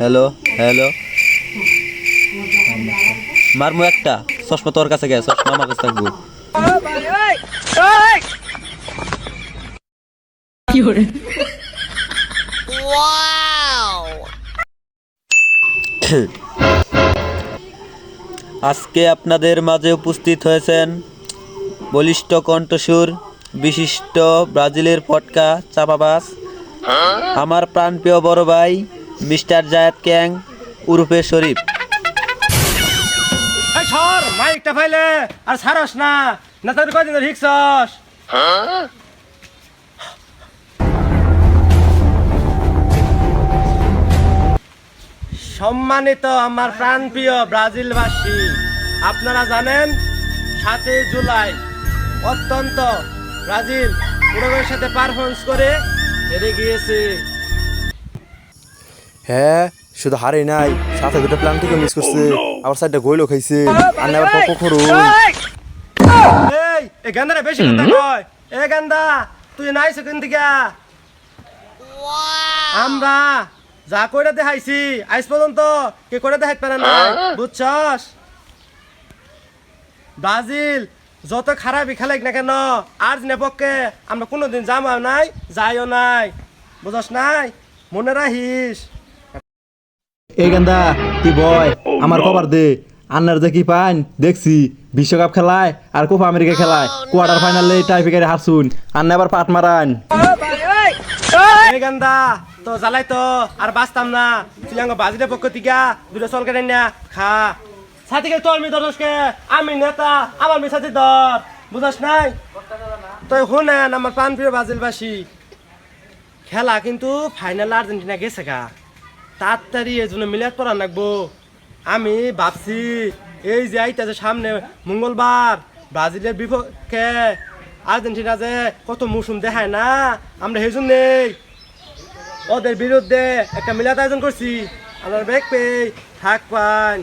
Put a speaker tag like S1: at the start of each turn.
S1: Hello hello মারমু একটা চশমা তোর কাছে গেছে, চশমা আমার কাছে থাকবো। আজকে আপনাদের মাঝে উপস্থিত হয়েছেন বলিষ্ঠ কণ্ঠসুর বিশিষ্ট ব্রাজিলের পটকা চাপাবাজ আমার প্রাণপ্রিয় বড় ভাই মিস্টার জায়েদ ক্যাং উরুফে শরীফ।
S2: সর মাইকটা ফাইলে আর ছাড়স না না তোর কয়দিন ধরে হিকছস। সম্মানিত আমার প্রাণপ্রিয় ব্রাজিলবাসী, আপনারা জানেন 7 জুলাই অত্যন্ত ব্রাজিল উরুগুয়ের সাথে পারফরমেন্স করে হেরে গিয়েছে।
S3: হ্যাঁ, শুধু হারে নাই, সাথে দুটো প্ল্যান্টিকে মিস করছে, আবার সাইডটা গোলও খাইছে। আর না আবার পক্ষ করুন।
S2: এই গান্দারা বেশি কথা কয়। এ গান্দা তুই নাইছ কোন দিকে? আমরা যা কইরা দেখাইছি আজ পর্যন্ত কে কইরা দেখাইতে পারে না, বুঝছস? ব্রাজিল যত খারাপই খেলাক না কেন আর্জেন্টিনার পক্ষে আমরা কোনোদিন জামাও নাই, যাইও নাই, বুঝছস নাই? মনে রাখিস।
S3: এই গান্দা তুই বয় আমার কভার দে। আন্নার যে কি পান দেখছি বিশ্বকাপ খেলায় আর কোপা আমেরিকা খেলায় কোয়ার্টার ফাইনালে টাইপিকারে হারছুন। আন্না আবার পাট মারান।
S2: এই গান্দা তো জ্বালাই তো আর বাঁচতাম না। তুই আঙ্গ ব্রাজিলের পক্ষ থেকে দুটো চল কেটে না খা। সাথীকে তোর মি দর্শকে আমি নেতা, আমার মি সাথী ধর, বুঝাস নাই? তুই শুনেন আমার প্রাণপ্রিয় ব্রাজিলবাসী, খেলা কিন্তু ফাইনাল আর্জেন্টিনা গেছে গা। তাড়াতাড়ি এই জন্য মিলাদ পড়া লাগবো। আমি ভাবছি এই যে আইতাছে সামনে মঙ্গলবার ব্রাজিলের বিপক্ষে আর্জেন্টিনা যে কত মৌসুম দেখায় না, আমরা সেই জন্যেই ওদের বিরুদ্ধে একটা মিলাদ আয়োজন করছি। আপনার ব্যাগ পেয়ে থাক পান।